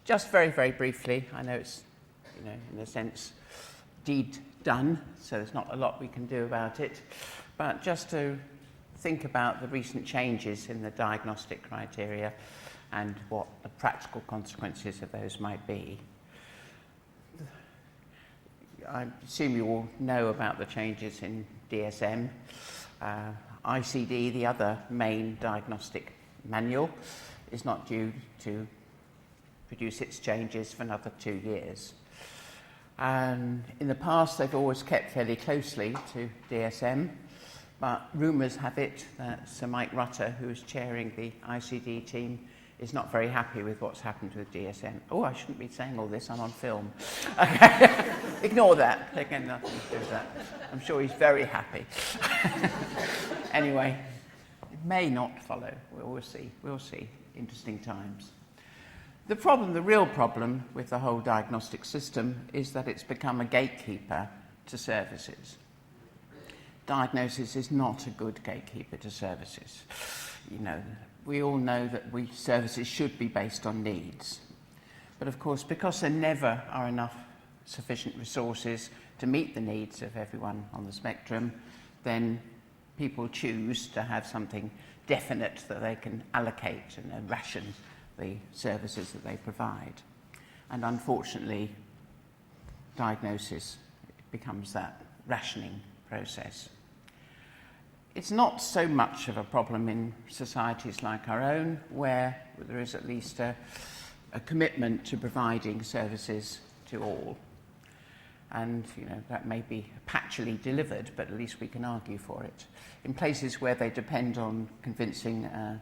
just very, very briefly, I know it's, in a sense, deed done, so there's not a lot we can do about it, but just to think about the recent changes in the diagnostic criteria and what the practical consequences of those might be. I assume you all know about the changes in DSM. ICD, the other main diagnostic manual, is not due to produce its changes for another 2 years. And in the past, they've always kept fairly closely to DSM, but rumours have it that Sir Mike Rutter, who's chairing the ICD team, is not very happy with what's happened with DSM. Oh, I shouldn't be saying all this, I'm on film. Okay. Ignore that, again, nothing to do with that. I'm sure he's very happy. Anyway, it may not follow, we'll see, interesting times. The real problem with the whole diagnostic system is that it's become a gatekeeper to services. Diagnosis is not a good gatekeeper to services. We all know that services should be based on needs. But of course, because there never are enough sufficient resources to meet the needs of everyone on the spectrum, then people choose to have something definite that they can allocate and ration the services that they provide. And unfortunately, diagnosis becomes that rationing process. It's not so much of a problem in societies like our own, where there is at least a commitment to providing services to all. And that may be patchily delivered, but at least we can argue for it. In places where they depend on convincing an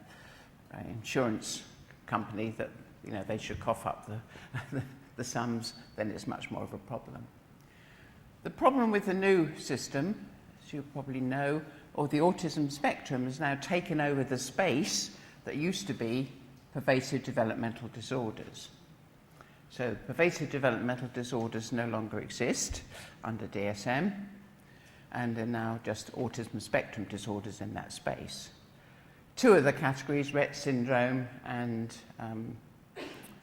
insurance company that they should cough up the sums, then it's much more of a problem. The problem with the new system, as you probably know, or the autism spectrum, has now taken over the space that used to be pervasive developmental disorders. So pervasive developmental disorders no longer exist under DSM, and they're now just autism spectrum disorders in that space. Two of the categories, Rett syndrome and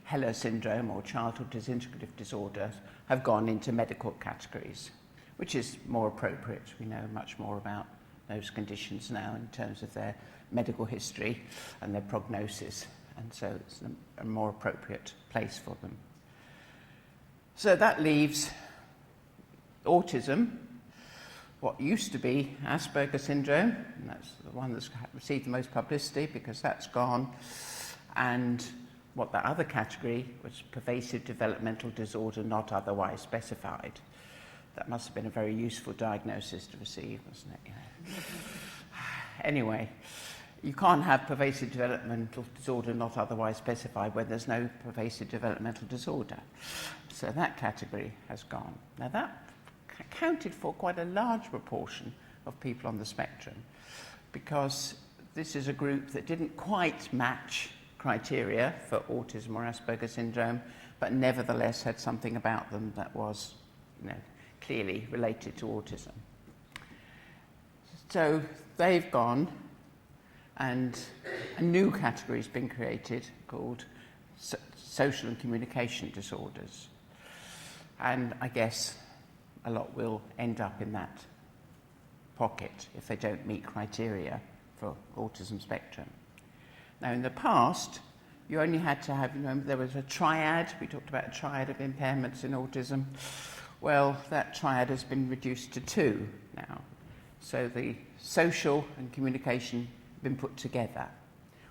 Heller syndrome, or childhood disintegrative disorder, have gone into medical categories, which is more appropriate. We know much more about those conditions now in terms of their medical history and their prognosis, and so it's a more appropriate place for them. So that leaves autism, what used to be Asperger's syndrome, and that's the one that's received the most publicity because that's gone, and what the other category was pervasive developmental disorder not otherwise specified. That must have been a very useful diagnosis to receive, wasn't it? Anyway, you can't have pervasive developmental disorder not otherwise specified when there's no pervasive developmental disorder. So that category has gone. Now that accounted for quite a large proportion of people on the spectrum, because this is a group that didn't quite match criteria for autism or Asperger's syndrome, but nevertheless had something about them that was, clearly related to autism. So they've gone, and a new category has been created called social and communication disorders. And I guess a lot will end up in that pocket if they don't meet criteria for autism spectrum. Now, in the past, you only had to have, there was a triad. We talked about a triad of impairments in autism. Well, that triad has been reduced to 2 now. So the social and communication have been put together,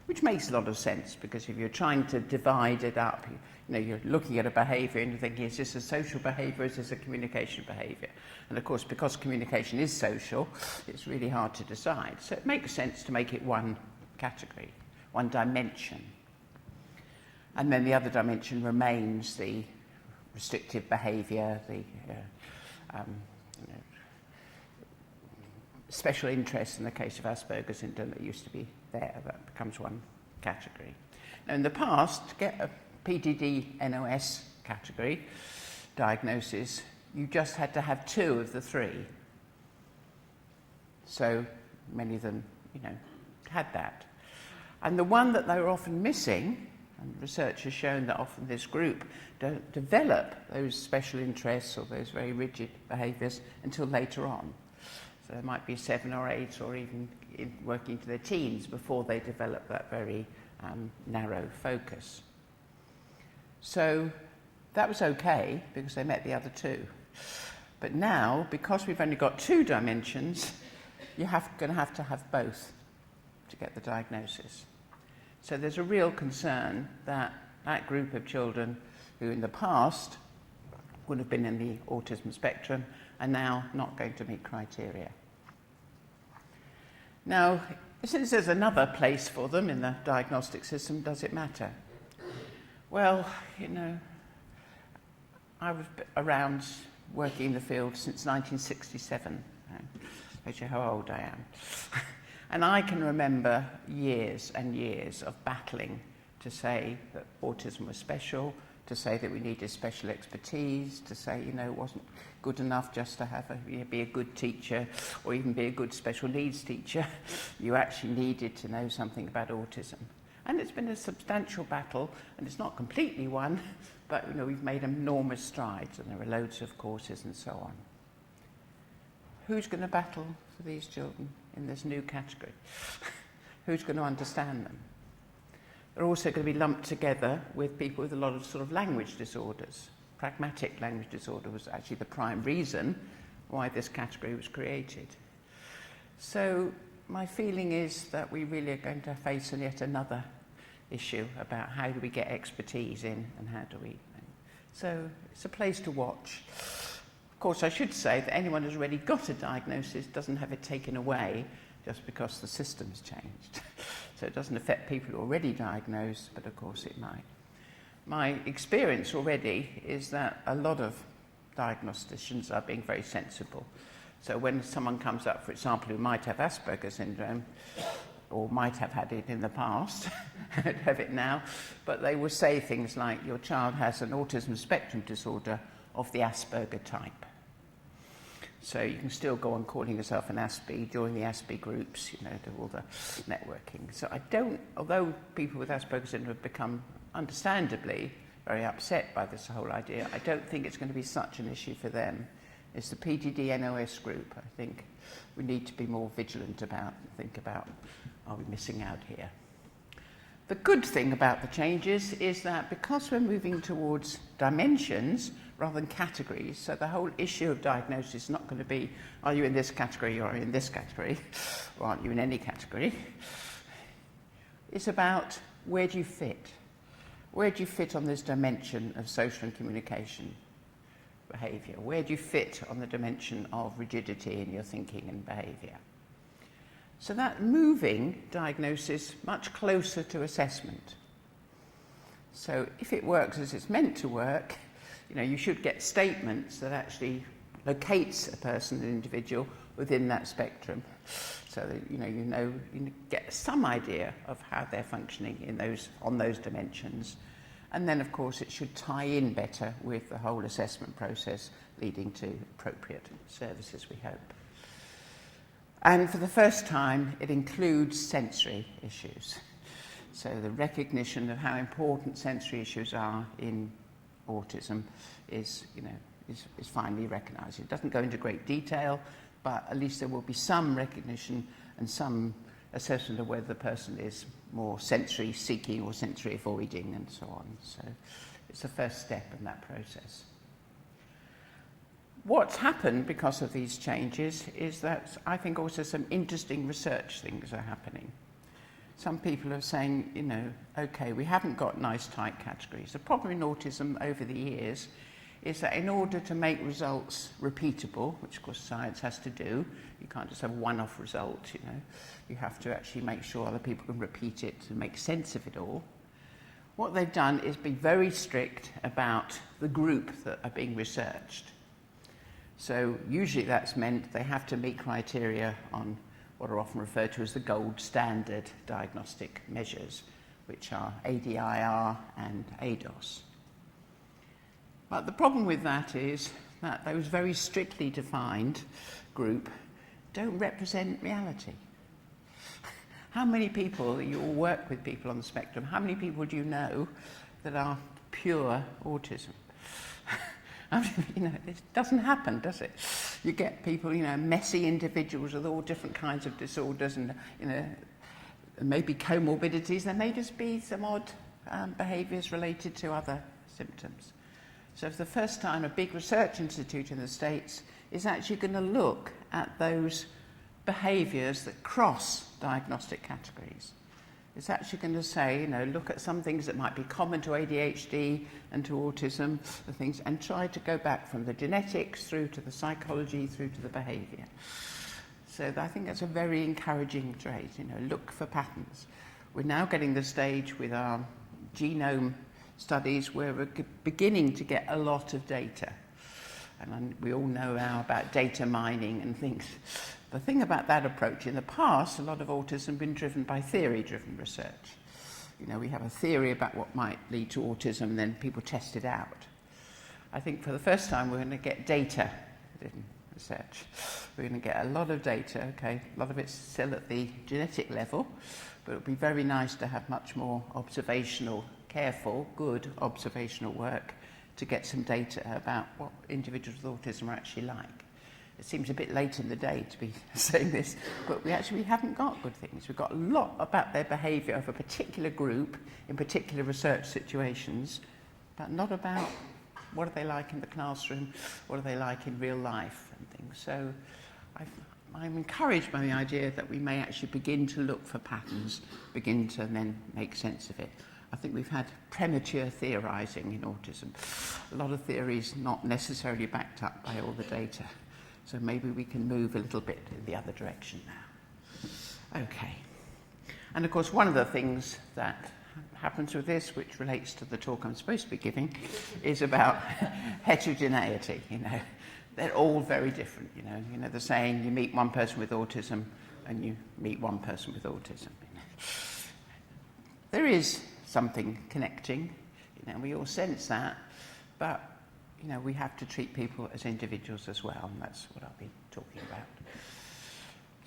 which makes a lot of sense, because if you're trying to divide it up, you're looking at a behaviour and you're thinking, is this a social behaviour, is this a communication behaviour? And of course, because communication is social, it's really hard to decide. So it makes sense to make it one category, one dimension. And then the other dimension remains the restrictive behaviour, the special interest in the case of Asperger's syndrome that used to be there, that becomes one category. Now, in the past, to get a PDD-NOS category diagnosis, you just had to have 2 of the 3. So many of them, had that. And the one that they were often missing, And research has shown that often this group don't develop those special interests or those very rigid behaviours until later on. So there might be 7 or 8 or even working to their teens before they develop that very narrow focus. So that was okay because they met the other 2. But now, because we've only got 2 dimensions, you're going to have both to get the diagnosis. So there's a real concern that that group of children who in the past would have been in the autism spectrum are now not going to meet criteria. Now, since there's another place for them in the diagnostic system, does it matter? Well, you know, I was around working in the field since 1967. Shows you how old I am. And I can remember years and years of battling to say that autism was special, to say that we needed special expertise, to say, you know, it wasn't good enough just to have be a good teacher or even be a good special needs teacher. You actually needed to know something about autism. And it's been a substantial battle, and it's not completely won, but you know, we've made enormous strides, and there are loads of courses and so on. Who's going to battle for these children in this new category? Who's going to understand them? They're also going to be lumped together with people with a lot of sort of language disorders. Pragmatic language disorder was actually the prime reason why this category was created. So my feeling is that we really are going to face yet another issue about how do we get expertise in and how do we... So it's a place to watch. Of course, I should say that anyone who's already got a diagnosis doesn't have it taken away just because the system's changed. So it doesn't affect people who are already diagnosed, but of course it might. My experience already is that a lot of diagnosticians are being very sensible. So when someone comes up, for example, who might have Asperger's syndrome, or might have had it in the past, don't have it now, but they will say things like, your child has an autism spectrum disorder of the Asperger type. So you can still go on calling yourself an Aspie, join the Aspie groups, you know, do all the networking. So I don't, although people with Asperger's syndrome have become, understandably, very upset by this whole idea, I don't think it's going to be such an issue for them. It's the PDD-NOS group, I think, we need to be more vigilant about and think about, are we missing out here? The good thing about the changes is that because we're moving towards dimensions rather than categories, so the whole issue of diagnosis is not going to be, are you in this category or are you in this category, or aren't you in any category? It's about where do you fit? Where do you fit on this dimension of social and communication behaviour? Where do you fit on the dimension of rigidity in your thinking and behaviour? So that moving diagnosis much closer to assessment. So if it works as it's meant to work, you know, you should get statements that actually locates a person, an individual, within that spectrum. So that, you get some idea of how they're functioning in on those dimensions. And then, of course, it should tie in better with the whole assessment process, leading to appropriate services, we hope. And for the first time, it includes sensory issues. So the recognition of how important sensory issues are in autism is finally recognised. It doesn't go into great detail, but at least there will be some recognition and some assessment of whether the person is more sensory seeking or sensory avoiding and so on. So it's the first step in that process. What's happened because of these changes is that I think also some interesting research things are happening. Some people are saying, okay, we haven't got nice tight categories. The problem in autism over the years is that in order to make results repeatable, which of course science has to do, you can't just have a one-off result, you have to actually make sure other people can repeat it to make sense of it all. What they've done is be very strict about the group that are being researched. So usually that's meant they have to meet criteria on what are often referred to as the gold standard diagnostic measures, which are ADIR and ADOS. But the problem with that is that those very strictly defined group don't represent reality. How many people, you all work with people on the spectrum, how many people do you know that are pure autism? I mean, it doesn't happen, does it? You get people, messy individuals with all different kinds of disorders and, maybe comorbidities. There may just be some odd behaviours related to other symptoms. So for the first time, a big research institute in the States is actually going to look at those behaviours that cross diagnostic categories. It's actually going to say, look at some things that might be common to ADHD and to autism, the things, and try to go back from the genetics through to the psychology, through to the behaviour. So I think that's a very encouraging trait, look for patterns. We're now getting the stage with our genome studies where we're beginning to get a lot of data. And we all know now about data mining and things. The thing about that approach, in the past, a lot of autism has been driven by theory-driven research. We have a theory about what might lead to autism, and then people test it out. I think for the first time, we're going to get data-driven research. We're going to get a lot of data, okay? A lot of it's still at the genetic level, but it would be very nice to have much more observational, careful, good observational work to get some data about what individuals with autism are actually like. It seems a bit late in the day to be saying this, but we haven't got good things. We've got a lot about their behaviour of a particular group in particular research situations, but not about what are they like in the classroom, what are they like in real life and things. So I'm encouraged by the idea that we may actually begin to look for patterns, begin to then make sense of it. I think we've had premature theorising in autism. A lot of theories not necessarily backed up by all the data. So maybe we can move a little bit in the other direction now. Okay. And of course, one of the things that happens with this, which relates to the talk I'm supposed to be giving, is about heterogeneity. They're all very different. The saying, you meet one person with autism and you meet one person with autism. There is something connecting. We all sense that, but we have to treat people as individuals as well, and that's what I'll be talking about.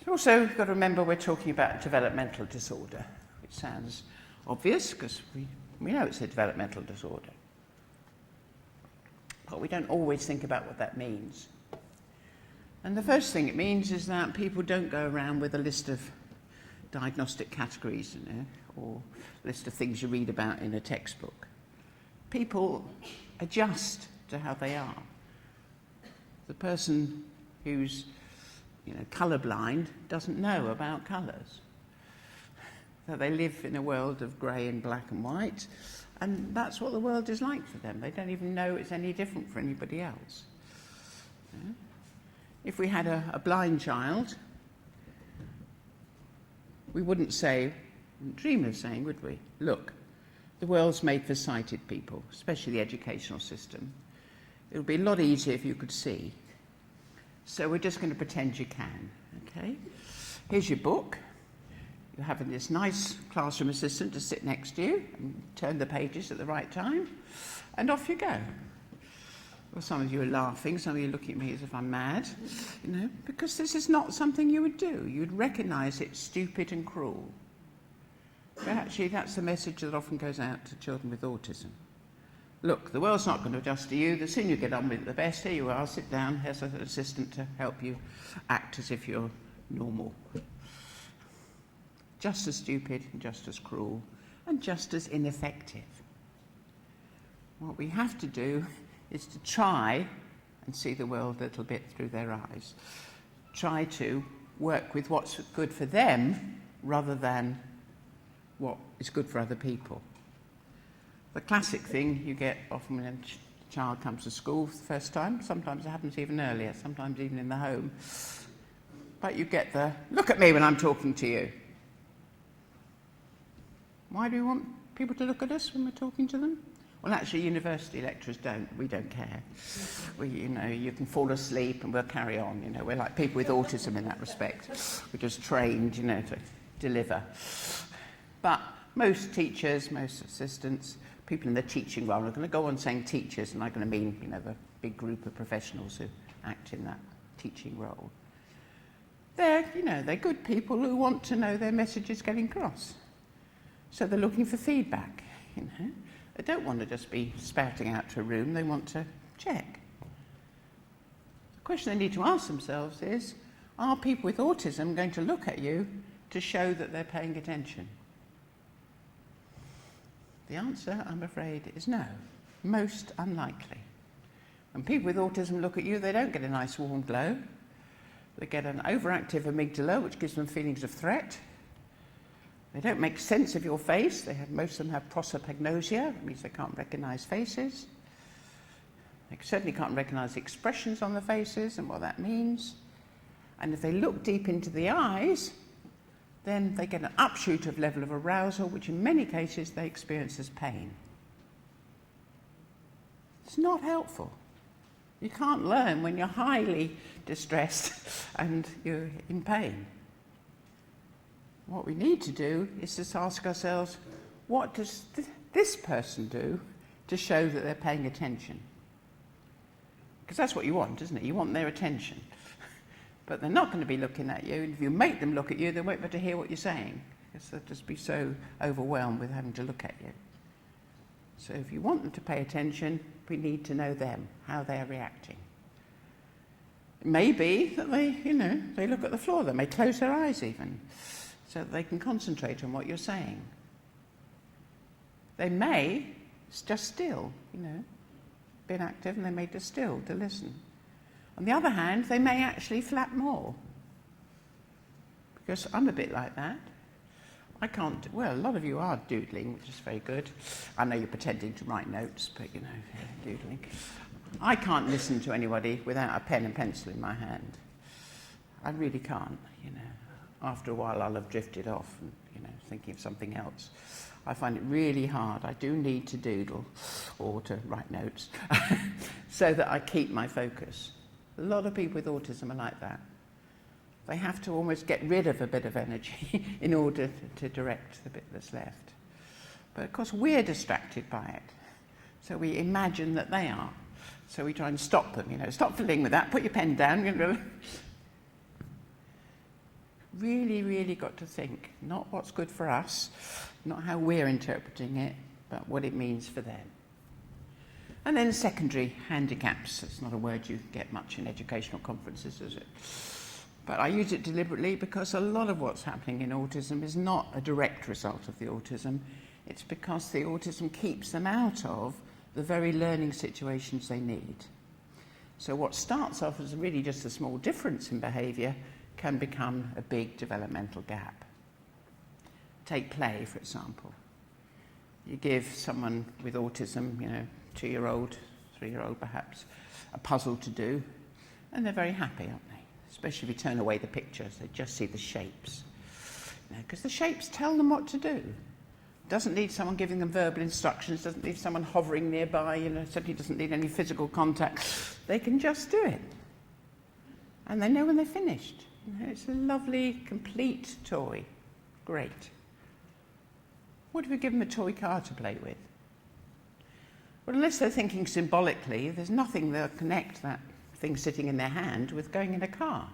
So also, you've got to remember we're talking about developmental disorder, which sounds obvious because we know it's a developmental disorder. But we don't always think about what that means. And the first thing it means is that people don't go around with a list of diagnostic categories, or a list of things you read about in a textbook. People adjust to how they are. The person who's colourblind doesn't know about colours. So they live in a world of grey and black and white, and that's what the world is like for them. They don't even know it's any different for anybody else. If we had a blind child, we wouldn't dream of saying, would we? Look, the world's made for sighted people, especially the educational system. It would be a lot easier if you could see. So we're just going to pretend you can, okay? Here's your book. You have this nice classroom assistant to sit next to you and turn the pages at the right time, and off you go. Well, some of you are laughing, some of you are looking at me as if I'm mad, because this is not something you would do. You'd recognise it's stupid and cruel. But actually, that's the message that often goes out to children with autism. Look, the world's not going to adjust to you. The sooner you get on with it, the best. Here you are, sit down. Here's an assistant to help you act as if you're normal. Just as stupid and just as cruel and just as ineffective. What we have to do is to try and see the world a little bit through their eyes. Try to work with what's good for them rather than what is good for other people. The classic thing you get often when a child comes to school for the first time, sometimes it happens even earlier, sometimes even in the home, but you get the, look at me when I'm talking to you. Why do we want people to look at us when we're talking to them? Well, actually, university lecturers don't. We don't care. You can fall asleep and we'll carry on. We're like people with autism in that respect. We're just trained, to deliver. But most teachers, most assistants, people in the teaching role, are going to go on saying teachers, and I'm going to mean, the big group of professionals who act in that teaching role. They're good people who want to know their message is getting across. So they're looking for feedback, They don't want to just be spouting out to a room, they want to check. The question they need to ask themselves is, are people with autism going to look at you to show that they're paying attention? The answer, I'm afraid, is no. Most unlikely. When people with autism look at you, they don't get a nice warm glow. They get an overactive amygdala, which gives them feelings of threat. They don't make sense of your face. Most of them have prosopagnosia, which means they can't recognise faces. They certainly can't recognise the expressions on the faces and what that means. And if they look deep into the eyes, then they get an upshoot of level of arousal, which in many cases they experience as pain. It's not helpful. You can't learn when you're highly distressed and you're in pain. What we need to do is just ask ourselves, what does this person do to show that they're paying attention? Because that's what you want, isn't it? You want their attention. But they're not going to be looking at you, and if you make them look at you, they won't be able to hear what you're saying, because they'll just be so overwhelmed with having to look at you. So if you want them to pay attention, we need to know them, how they're reacting. It may be that they look at the floor, they may close their eyes even, so that they can concentrate on what you're saying. They may just still, be inactive, and they may just still to listen. On the other hand, they may actually flap more. Because I'm a bit like that. A lot of you are doodling, which is very good. I know you're pretending to write notes, but doodling. I can't listen to anybody without a pen and pencil in my hand. I really can't, After a while I'll have drifted off and, thinking of something else. I find it really hard. I do need to doodle or to write notes so that I keep my focus. A lot of people with autism are like that. They have to almost get rid of a bit of energy in order to direct the bit that's left. But of course we're distracted by it. So we imagine that they are. So we try and stop them, stop fiddling with that, put your pen down. Really, really got to think, not what's good for us, not how we're interpreting it, but what it means for them. And then secondary handicaps. It's not a word you get much in educational conferences, is it? But I use it deliberately because a lot of what's happening in autism is not a direct result of the autism. It's because the autism keeps them out of the very learning situations they need. So what starts off as really just a small difference in behaviour can become a big developmental gap. Take play, for example. You give someone with autism, 2-year-old, 3-year-old perhaps, a puzzle to do, and they're very happy, aren't they? Especially if you turn away the pictures, they just see the shapes. Because the shapes tell them what to do. Doesn't need someone giving them verbal instructions, doesn't need someone hovering nearby, certainly doesn't need any physical contact. They can just do it. And they know when they're finished. It's a lovely, complete toy. Great. What if we give them a toy car to play with? Well, unless they're thinking symbolically, there's nothing that'll connect that thing sitting in their hand with going in a car.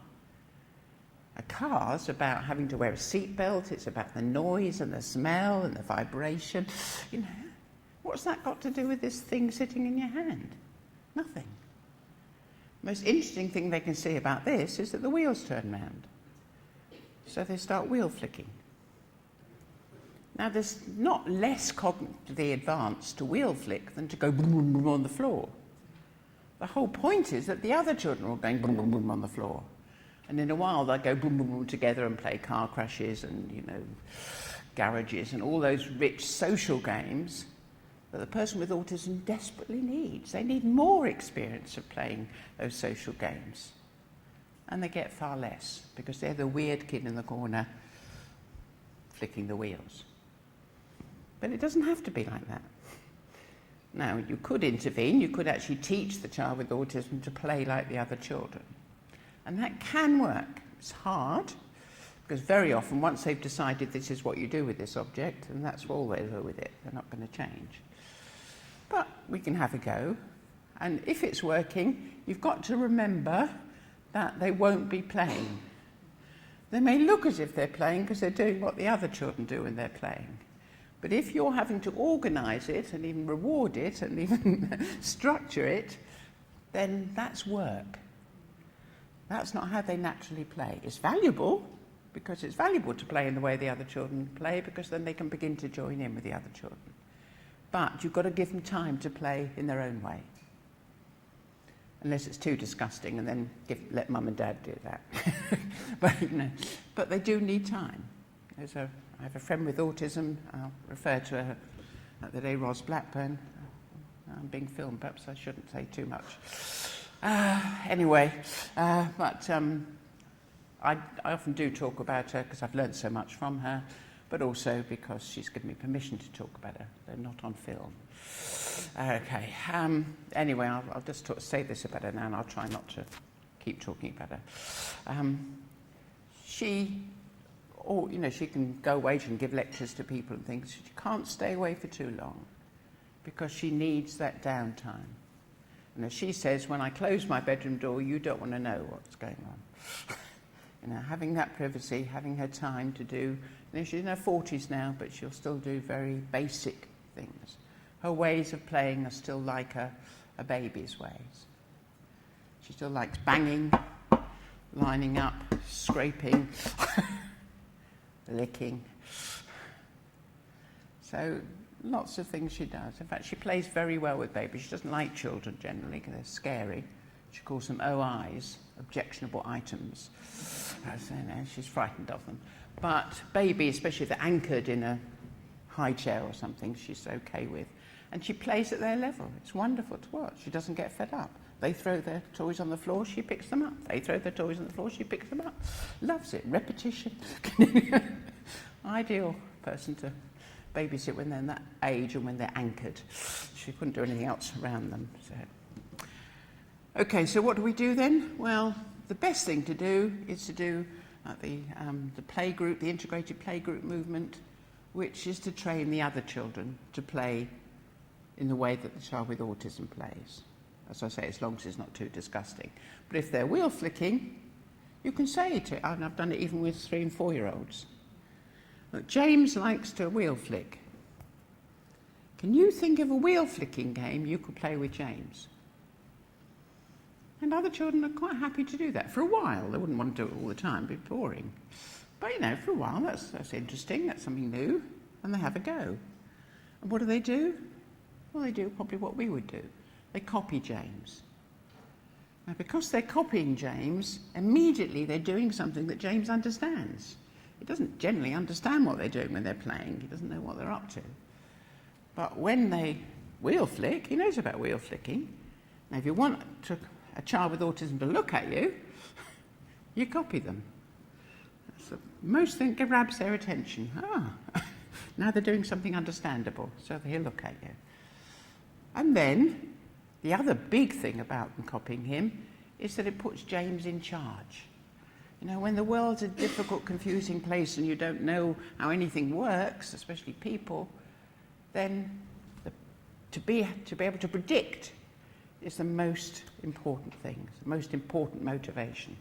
A car's about having to wear a seatbelt, it's about the noise and the smell and the vibration. What's that got to do with this thing sitting in your hand? Nothing. The most interesting thing they can see about this is that the wheels turn round. So they start wheel flicking. Now, there's not less cognitively advanced to wheel flick than to go boom, boom, boom on the floor. The whole point is that the other children are all going boom, boom, boom on the floor. And in a while, they'll go boom, boom, boom together and play car crashes and, garages and all those rich social games that the person with autism desperately needs. They need more experience of playing those social games. And they get far less because they're the weird kid in the corner flicking the wheels. But it doesn't have to be like that. Now, you could intervene. You could actually teach the child with autism to play like the other children. And that can work. It's hard, because very often, once they've decided this is what you do with this object, and that's all they do with it, they're not going to change. But we can have a go. And if it's working, you've got to remember that they won't be playing. They may look as if they're playing because they're doing what the other children do when they're playing. But if you're having to organise it and even reward it and even structure it, then that's work. That's not how they naturally play. It's valuable, because it's valuable to play in the way the other children play, because then they can begin to join in with the other children. But you've got to give them time to play in their own way. Unless it's too disgusting, and then let mum and dad do that. But they do need time. I have a friend with autism. I'll refer to her at the day, Ros Blackburn. I'm being filmed, perhaps I shouldn't say too much. But I often do talk about her because I've learned so much from her, but also because she's given me permission to talk about her. They're not on film. Okay. Anyway, I'll just say this about her now, and I'll try not to keep talking about her. She can go away, she can give lectures to people and things. She can't stay away for too long because she needs that downtime. And as she says, when I close my bedroom door, you don't want to know what's going on. Having that privacy, having her time to do. She's in her 40s now, but she'll still do very basic things. Her ways of playing are still like a baby's ways. She still likes banging, lining up, scraping, licking. So lots of things she does. In fact, she plays very well with babies. She doesn't like children generally because they're scary. She calls them OIs, objectionable items. She's frightened of them. But baby, especially if they're anchored in a high chair or something, she's okay with. And she plays at their level. It's wonderful to watch. She doesn't get fed up. They throw their toys on the floor, she picks them up. They throw their toys on the floor, she picks them up. Loves it. Repetition. Ideal person to babysit when they're in that age and when they're anchored. She couldn't do anything else around them. Okay, so what do we do then? Well, the best thing to do is to do the play group, the integrated play group movement, which is to train the other children to play in the way that the child with autism plays. As I say, as long as it's not too disgusting. But if they're wheel flicking, you can say it. And I've done it even with 3 and 4-year-olds. Look, James likes to wheel flick. Can you think of a wheel flicking game you could play with James? And other children are quite happy to do that for a while. They wouldn't want to do it all the time, it'd be boring. But for a while, that's interesting, that's something new, and they have a go. And what do? Well, they do probably what we would do. They copy James. Now, because they're copying James, immediately they're doing something that James understands. He doesn't generally understand what they're doing when they're playing. He doesn't know what they're up to. But when they wheel flick, he knows about wheel flicking. Now, if you want a child with autism to look at you, you copy them. That's the most thing that grabs their attention. Now they're doing something understandable, so he'll look at you. And then, the other big thing about them copying him is that it puts James in charge. When the world's a difficult, confusing place and you don't know how anything works, especially people, then to be able to predict is the most important thing, the most important motivation.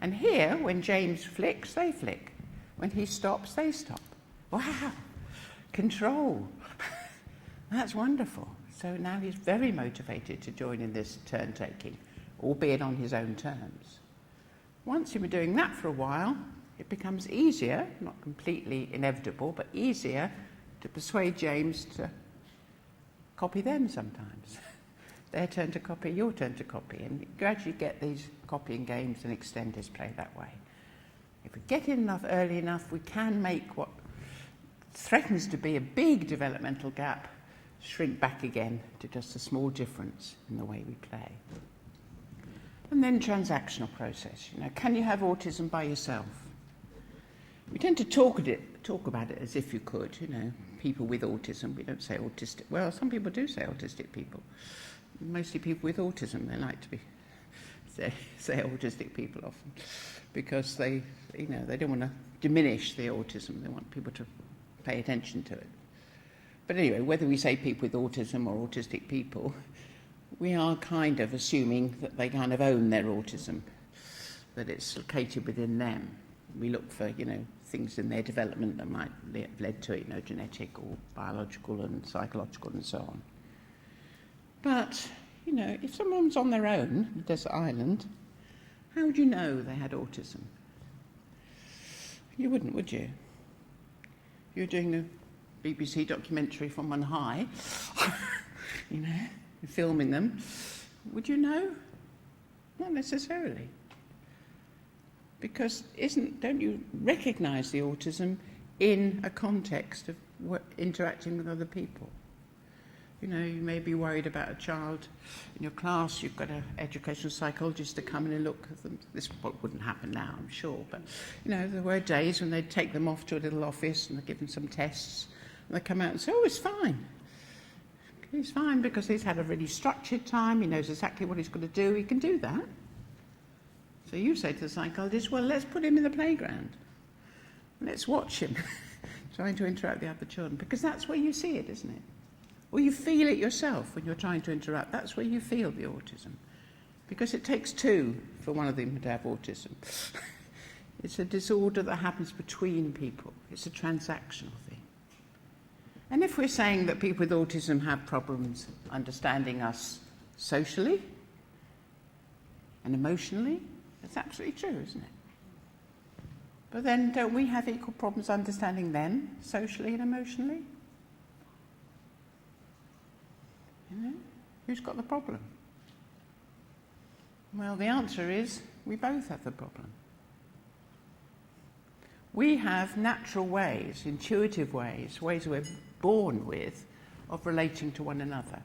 And here, when James flicks, they flick. When he stops, they stop. Wow! Control. That's wonderful. So now he's very motivated to join in this turn-taking, albeit on his own terms. Once you've been doing that for a while, it becomes easier, not completely inevitable, but easier to persuade James to copy them sometimes. Their turn to copy, your turn to copy, and you gradually get these copying games and extend his play that way. If we get in enough early enough, we can make what threatens to be a big developmental gap shrink back again to just a small difference in the way we play. And then transactional process. Can you have autism by yourself? We tend to talk about it as if you could, people with autism. We don't say autistic. Well, some people do say autistic people. Mostly people with autism, they like to say autistic people often, because they don't want to diminish the autism. They want people to pay attention to it. But anyway, whether we say people with autism or autistic people, we are kind of assuming that they kind of own their autism, that it's located within them. We look for, things in their development that might have led to it, genetic or biological and psychological and so on. But, if someone's on their own on a desert island, how would you know they had autism? You wouldn't, would you? If you were doing a BBC documentary from on high, filming them, would you know? Not necessarily. Because don't you recognise the autism in a context of interacting with other people? You may be worried about a child in your class, you've got an educational psychologist to come in and look at them. This wouldn't happen now, I'm sure, but, there were days when they'd take them off to a little office and they'd give them some tests, and they'd come out and say, oh, it's fine. He's fine because he's had a really structured time, he knows exactly what he's got to do, he can do that. So you say to the psychologist, well, let's put him in the playground. Let's watch him trying to interact with the other children, because that's where you see it, isn't it? Or you feel it yourself when you're trying to interact. That's where you feel the autism. Because it takes two for one of them to have autism. It's a disorder that happens between people. It's a transactional thing. And if we're saying that people with autism have problems understanding us socially and emotionally, that's absolutely true, isn't it? But then don't we have equal problems understanding them socially and emotionally? Who's got the problem? Well, the answer is we both have the problem. We have natural ways, intuitive ways we're born with, of relating to one another.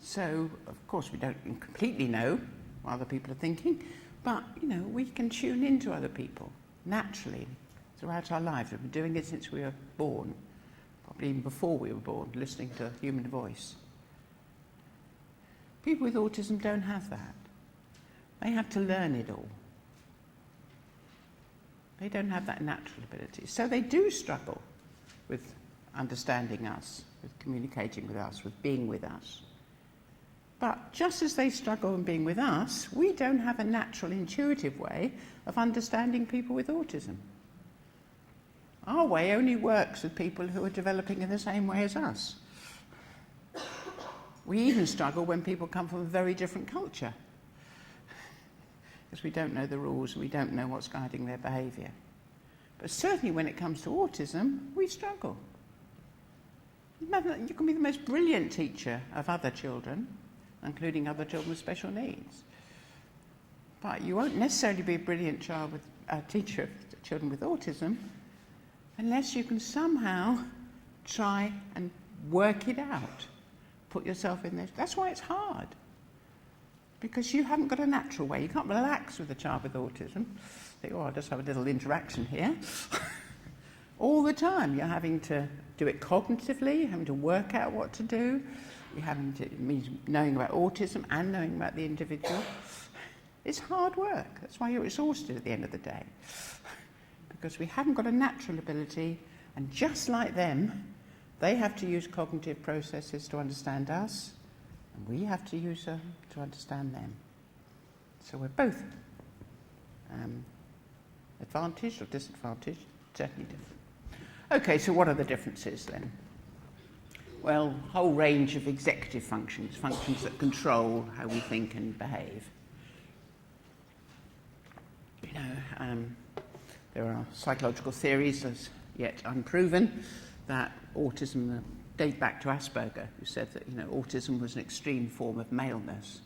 So, of course, we don't completely know what other people are thinking, but, we can tune into other people naturally throughout our lives. We've been doing it since we were born, probably even before we were born, listening to a human voice. People with autism don't have that. They have to learn it all. They don't have that natural ability. So they do struggle with understanding us, with communicating with us, with being with us. But just as they struggle in being with us, we don't have a natural, intuitive way of understanding people with autism. Our way only works with people who are developing in the same way as us. We even struggle when people come from a very different culture, because we don't know the rules, we don't know what's guiding their behaviour. But certainly when it comes to autism, we struggle. You can be the most brilliant teacher of other children, including other children with special needs. But you won't necessarily be a brilliant teacher of children with autism unless you can somehow try and work it out. Put yourself in there. That's why it's hard. Because you haven't got a natural way. You can't relax with a child with autism. Think, I'll just have a little interaction here. All the time you're having to do it cognitively, you're having to work out what to do, it means knowing about autism and knowing about the individual. It's hard work. That's why you're exhausted at the end of the day. Because we haven't got a natural ability, and just like them, they have to use cognitive processes to understand us, and we have to use them to understand them. So we're both advantaged or disadvantaged, certainly different. Okay, so what are the differences then? Well, a whole range of executive functions, functions that control how we think and behave. There are psychological theories, as yet unproven, that autism date back to Asperger, who said that autism was an extreme form of maleness.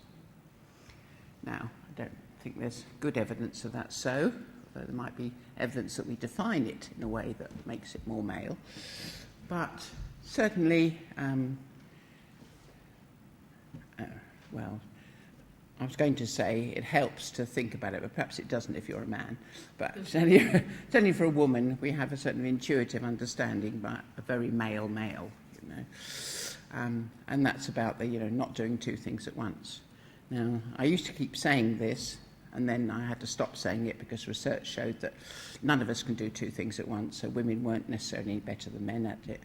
Now, I don't think there's good evidence of that so, although there might be evidence that we define it in a way that makes it more male. But certainly, I was going to say it helps to think about it, but perhaps it doesn't if you're a man. But certainly for a woman, we have a certain intuitive understanding by a very male, and that's about the not doing two things at once. Now, I used to keep saying this, and then I had to stop saying it because research showed that none of us can do two things at once, so women weren't necessarily any better than men at it.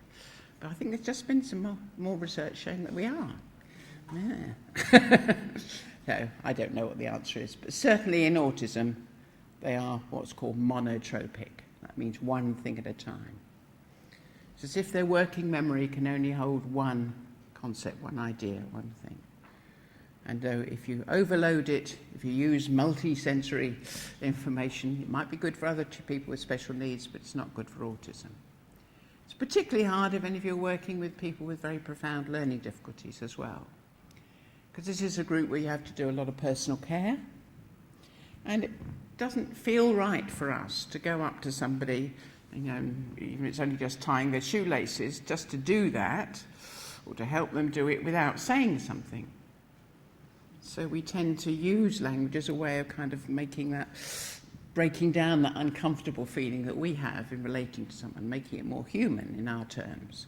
But I think there's just been some more research showing that we are. Yeah. So I don't know what the answer is, but certainly in autism, they are what's called monotropic. That means one thing at a time. It's as if their working memory can only hold one concept, one idea, one thing. And if you overload it, if you use multi-sensory information, it might be good for other people with special needs, but it's not good for autism. It's particularly hard if any of you are working with people with very profound learning difficulties as well. Because this is a group where you have to do a lot of personal care. And it doesn't feel right for us to go up to somebody, even if it's only just tying their shoelaces, just to do that, or to help them do it without saying something. So we tend to use language as a way of kind of making that, breaking down that uncomfortable feeling that we have in relating to someone, making it more human in our terms.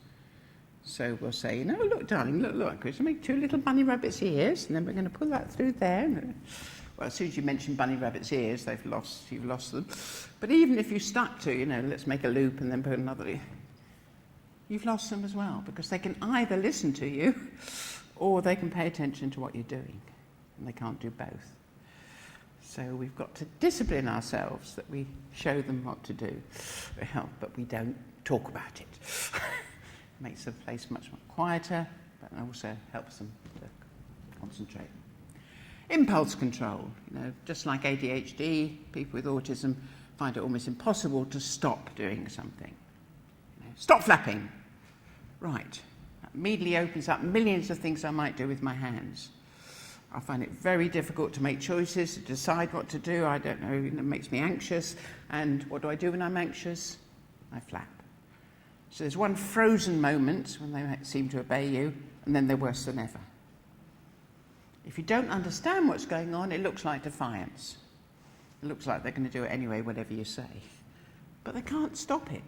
So we'll say, look, darling, look, we're going to make 2 little bunny rabbit's ears, and then we're going to pull that through there. Well, as soon as you mention bunny rabbit's ears, you've lost them. But even if you stuck to, let's make a loop and then put another ear, you've lost them as well, because they can either listen to you or they can pay attention to what you're doing. And they can't do both. So we've got to discipline ourselves that we show them what to do, but we don't talk about it. It makes the place much more quieter, but also helps them to concentrate. Impulse control, just like ADHD, people with autism find it almost impossible to stop doing something. Stop flapping. Right. That immediately opens up millions of things I might do with my hands. I find it very difficult to make choices, to decide what to do. I don't know, it makes me anxious. And what do I do when I'm anxious? I flap. So there's one frozen moment when they seem to obey you, and then they're worse than ever. If you don't understand what's going on, it looks like defiance. It looks like they're going to do it anyway, whatever you say. But they can't stop it.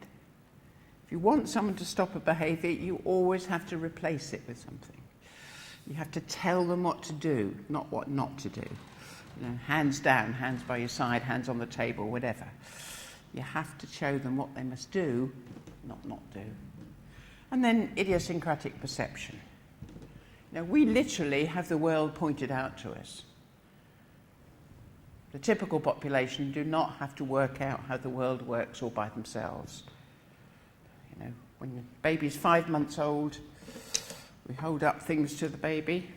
If you want someone to stop a behaviour, you always have to replace it with something. You have to tell them what to do, not what not to do. Hands down, hands by your side, hands on the table, whatever. You have to show them what they must do, not do. And then idiosyncratic perception. We literally have the world pointed out to us. The typical population do not have to work out how the world works all by themselves. When the baby's 5 months old, we hold up things to the baby.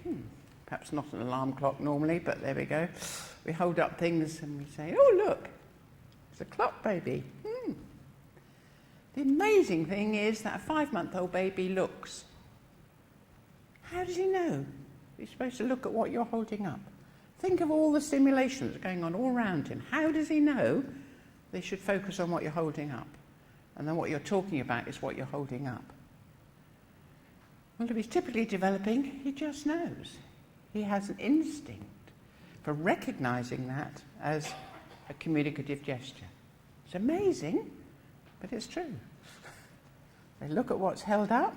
Perhaps not an alarm clock normally, but there we go. We hold up things and we say, oh, look, it's a clock, baby. The amazing thing is that a 5-month-old baby looks. How does he know? He's supposed to look at what you're holding up. Think of all the stimulation that's going on all around him. How does he know they should focus on what you're holding up? And then what you're talking about is what you're holding up. Well, if he's typically developing, he just knows. He has an instinct for recognising that as a communicative gesture. It's amazing, but it's true. They look at what's held up.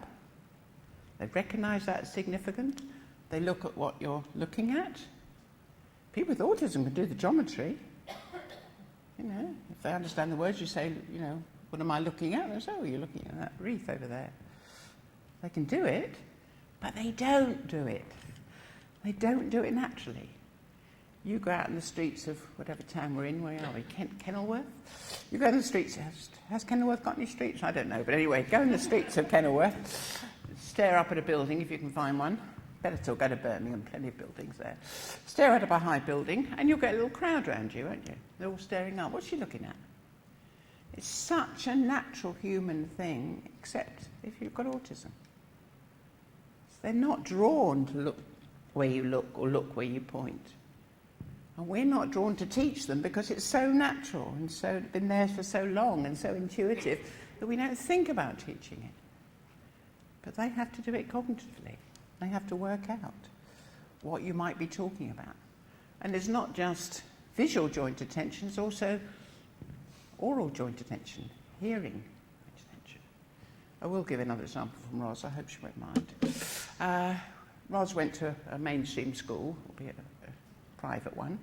They recognise that's significant. They look at what you're looking at. People with autism can do the geometry. If they understand the words, you say, what am I looking at? They say, oh, you're looking at that wreath over there. They can do it, but they don't do it. They don't do it naturally. You go out in the streets of whatever town we're in, where are we? Kenilworth? You go in the streets, has Kenilworth got any streets? I don't know, but anyway, go in the streets of Kenilworth, stare up at a building if you can find one. Better still go to Birmingham, plenty of buildings there. Stare out at a high building and you'll get a little crowd around you, won't you? They're all staring up. What's she looking at? It's such a natural human thing, except if you've got autism. They're not drawn to look where you look or look where you point. And we're not drawn to teach them because it's so natural and so been there for so long and so intuitive that we don't think about teaching it. But they have to do it cognitively. They have to work out what you might be talking about. And it's not just visual joint attention, it's also oral joint attention, hearing joint attention. I will give another example from Ros, I hope she won't mind. Ros went to a mainstream school, albeit a private one,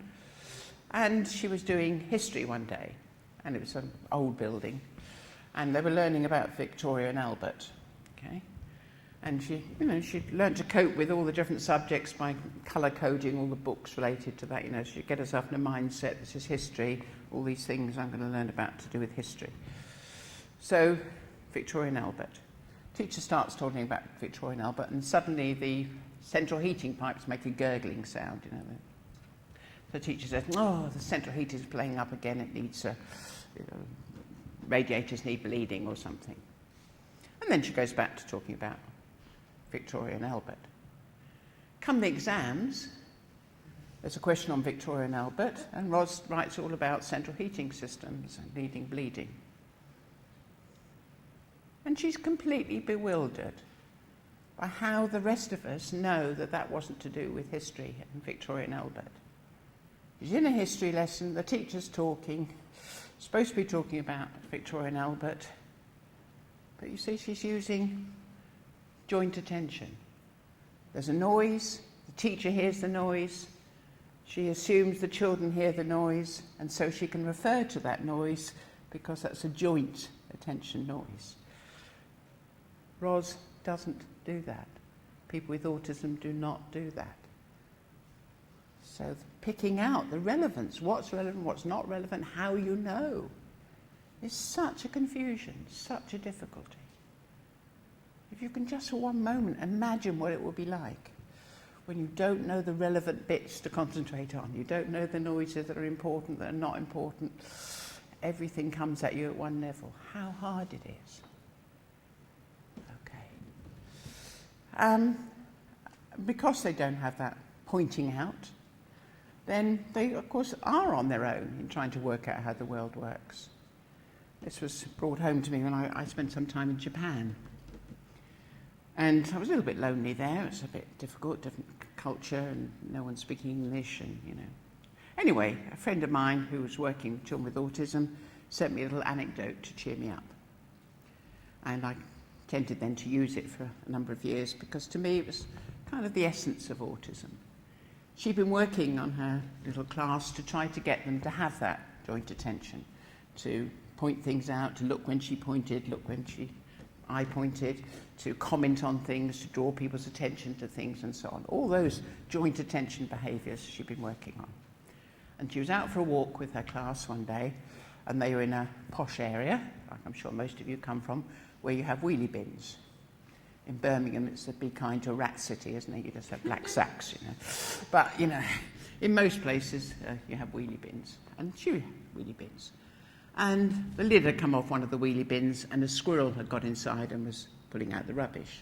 and she was doing history one day, and it was an old building, and they were learning about Victoria and Albert, okay? And she learned to cope with all the different subjects by colour coding all the books related to that. She'd get herself in a mindset, this is history, all these things I'm going to learn about to do with history. So, Victoria and Albert. Teacher starts talking about Victoria and Albert, and suddenly the central heating pipes make a gurgling sound. The teacher says, "Oh, the central heater is playing up again. It needs radiators need bleeding or something." And then she goes back to talking about Victoria and Albert. Come the exams, there's a question on Victoria and Albert, and Ros writes all about central heating systems and needing bleeding. And she's completely bewildered by how the rest of us know that that wasn't to do with history and Victoria and Albert. She's in a history lesson, the teacher's talking, supposed to be talking about Victoria and Albert, but you see she's using joint attention. There's a noise, the teacher hears the noise, she assumes the children hear the noise, and so she can refer to that noise because that's a joint attention noise. Ros doesn't do that. People with autism do not do that. So picking out the relevance, what's relevant, what's not relevant, how you know, is such a confusion, such a difficulty. If you can just for one moment imagine what it will be like when you don't know the relevant bits to concentrate on, you don't know the noises that are important, that are not important, everything comes at you at one level, how hard it is. Okay. Because they don't have that pointing out, then they, of course, are on their own in trying to work out how the world works. This was brought home to me when I spent some time in Japan. And I was a little bit lonely there. It was a bit difficult, different culture, and no one speaking English, and Anyway, a friend of mine who was working with children with autism sent me a little anecdote to cheer me up. And I tended then to use it for a number of years because to me it was kind of the essence of autism. She'd been working on her little class to try to get them to have that joint attention, to point things out, to look when she pointed, look when I pointed, to comment on things, to draw people's attention to things and so on. All those joint attention behaviours she'd been working on. And she was out for a walk with her class one day, and they were in a posh area, like I'm sure most of you come from, where you have wheelie bins. In Birmingham, it's a Be Kind to a Rat City, isn't it? You just have black sacks, But, in most places, you have wheelie bins. And she had wheelie bins. And the lid had come off one of the wheelie bins, and a squirrel had got inside and was pulling out the rubbish.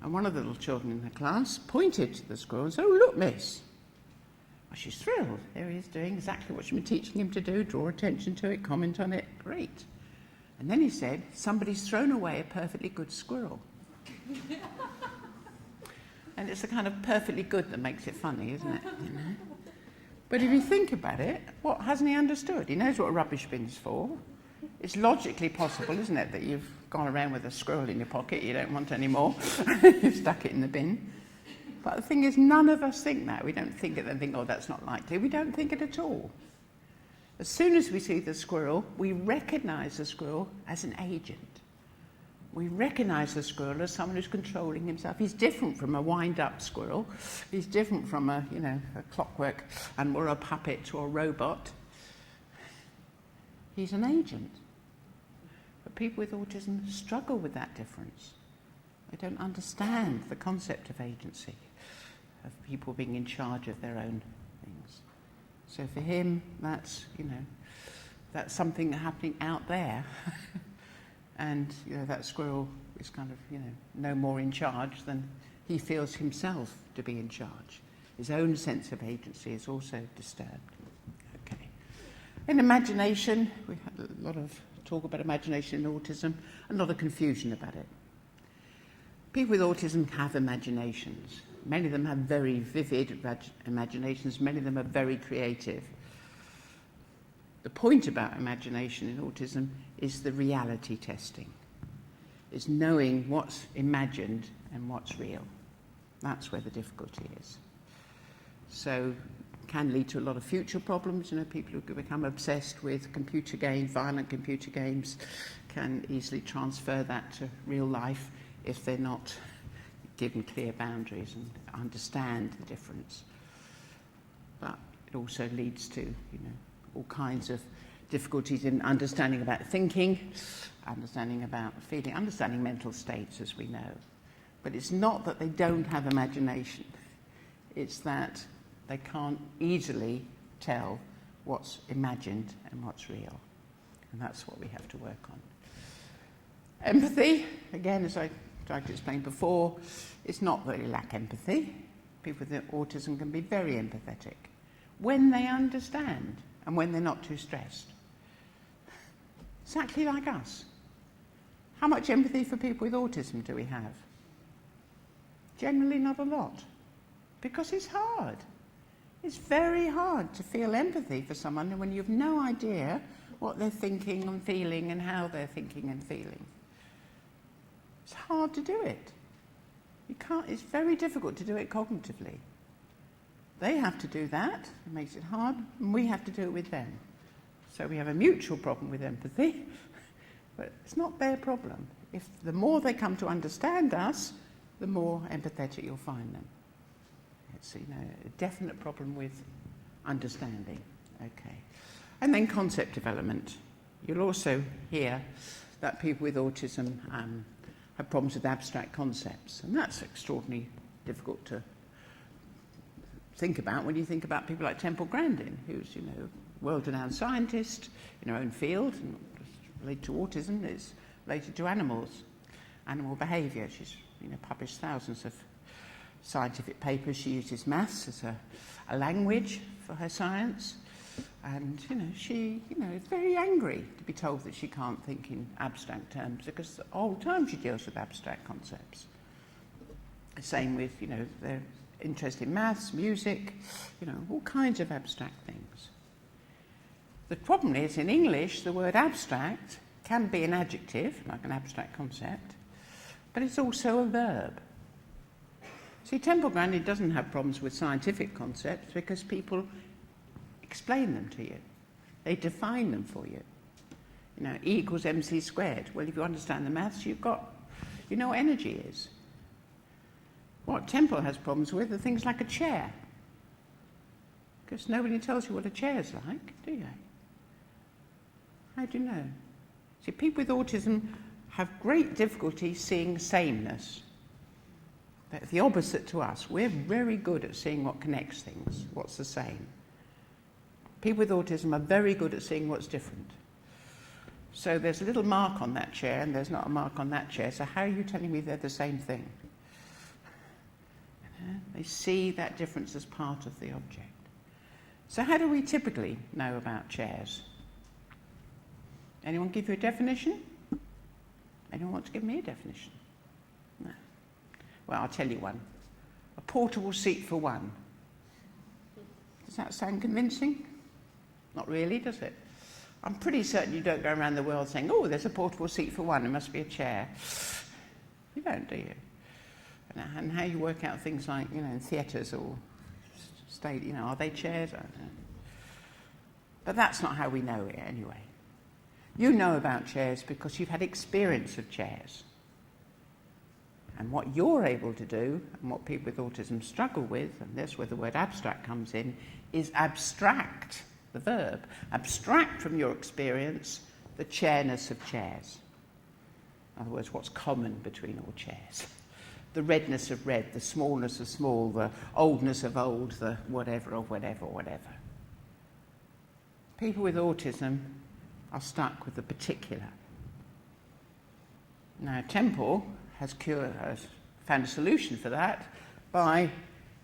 And one of the little children in the class pointed to the squirrel and said, "Oh, look, miss." Well, she's thrilled. There he is doing exactly what she'd been teaching him to do, draw attention to it, comment on it. Great. And then he said, "Somebody's thrown away a perfectly good squirrel." And it's the kind of perfectly good that makes it funny, isn't it? But if you think about it, what hasn't he understood? He knows what a rubbish bin's for. It's logically possible, isn't it, that you've gone around with a squirrel in your pocket, you don't want any more, you've stuck it in the bin. But the thing is, none of us think that. We don't think it and think, oh, that's not likely. We don't think it at all. As soon as we see the squirrel, we recognise the squirrel as an agent. We recognise the squirrel as someone who's controlling himself. He's different from a wind-up squirrel. He's different from a clockwork animal or a puppet or a robot. He's an agent. But people with autism struggle with that difference. They don't understand the concept of agency, of people being in charge of their own things. So for him, that's something happening out there. And that squirrel is kind of, no more in charge than he feels himself to be in charge. His own sense of agency is also disturbed. Okay. In imagination, we had a lot of talk about imagination in autism, and a lot of confusion about it. People with autism have imaginations. Many of them have very vivid imaginations. Many of them are very creative. The point about imagination in autism is the reality testing. It's knowing what's imagined and what's real. That's where the difficulty is. So it can lead to a lot of future problems. People who become obsessed with computer games, violent computer games, can easily transfer that to real life if they're not given clear boundaries and understand the difference. But it also leads to, all kinds of difficulties in understanding about thinking, understanding about feeling, understanding mental states, as we know. But it's not that they don't have imagination. It's that they can't easily tell what's imagined and what's real. And that's what we have to work on. Empathy, again, as I tried to explain before, it's not that they lack empathy. People with autism can be very empathetic when they understand and when they're not too stressed. Exactly like us. How much empathy for people with autism do we have? Generally not a lot, because it's hard. It's very hard to feel empathy for someone when you've no idea what they're thinking and feeling and how they're thinking and feeling. It's hard to do it. It's very difficult to do it cognitively. They have to do that, it makes it hard, and we have to do it with them. So we have a mutual problem with empathy, but it's not their problem. If the more they come to understand us, the more empathetic you'll find them. It's a definite problem with understanding. Okay. And then concept development. You'll also hear that people with autism have problems with abstract concepts, and that's extraordinarily difficult to think about when you think about people like Temple Grandin, who's a world-renowned scientist in her own field, and related to autism, is related to animal behaviour. She's published thousands of scientific papers. She uses maths as a language for her science, and she is very angry to be told that she can't think in abstract terms, because the whole time she deals with abstract concepts. The same with their interest in maths, music, all kinds of abstract things. The problem is, in English, the word abstract can be an adjective, like an abstract concept, but it's also a verb. See, Temple Grandin doesn't have problems with scientific concepts because people explain them to you. They define them for you. E equals mc squared. Well, if you understand the maths, you know what energy is. What Temple has problems with are things like a chair, because nobody tells you what a chair's like, do you? How do you know? See, people with autism have great difficulty seeing sameness. They're the opposite to us. We're very good at seeing what connects things, what's the same. People with autism are very good at seeing what's different. So there's a little mark on that chair and there's not a mark on that chair, so how are you telling me they're the same thing? They see that difference as part of the object. So how do we typically know about chairs? Anyone give you a definition? Anyone want to give me a definition? No. Well, I'll tell you one. A portable seat for one. Does that sound convincing? Not really, does it? I'm pretty certain you don't go around the world saying, oh, there's a portable seat for one, it must be a chair. You don't, do you? And how you work out things like, in theatres or state, are they chairs? I don't know. But that's not how we know it anyway. You know about chairs because you've had experience of chairs. And what you're able to do, and what people with autism struggle with, and that's where the word abstract comes in, is abstract, the verb, abstract from your experience the chairness of chairs. In other words, what's common between all chairs. The redness of red, the smallness of small, the oldness of old, the whatever of whatever, whatever. People with autism are stuck with the particular. Now, Temple has found a solution for that by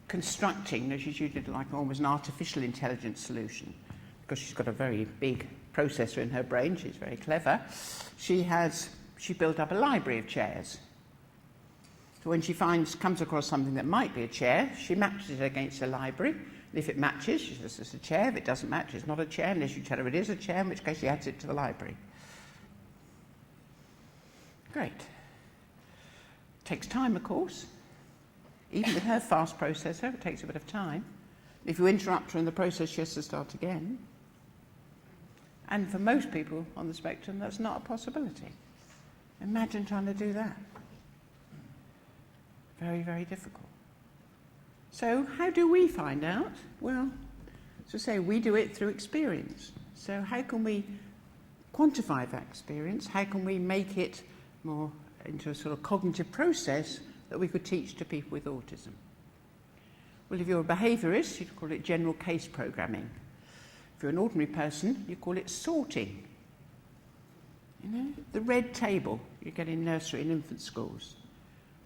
constructing, she's used it like almost an artificial intelligence solution, because she's got a very big processor in her brain, she's very clever. She built up a library of chairs. So when she comes across something that might be a chair, she matches it against the library. And if it matches, she says it's a chair. If it doesn't match, it's not a chair, unless you tell her it is a chair, in which case she adds it to the library. Great. Takes time, of course. Even with her fast processor, it takes a bit of time. If you interrupt her in the process, she has to start again. And for most people on the spectrum, that's not a possibility. Imagine trying to do that. Very, very difficult. So how do we find out? Well, as I say, we do it through experience. So how can we quantify that experience? How can we make it more into a sort of cognitive process that we could teach to people with autism? Well, if you're a behaviourist, you'd call it general case programming. If you're an ordinary person, you call it sorting. You know, the red table you get in nursery and infant schools.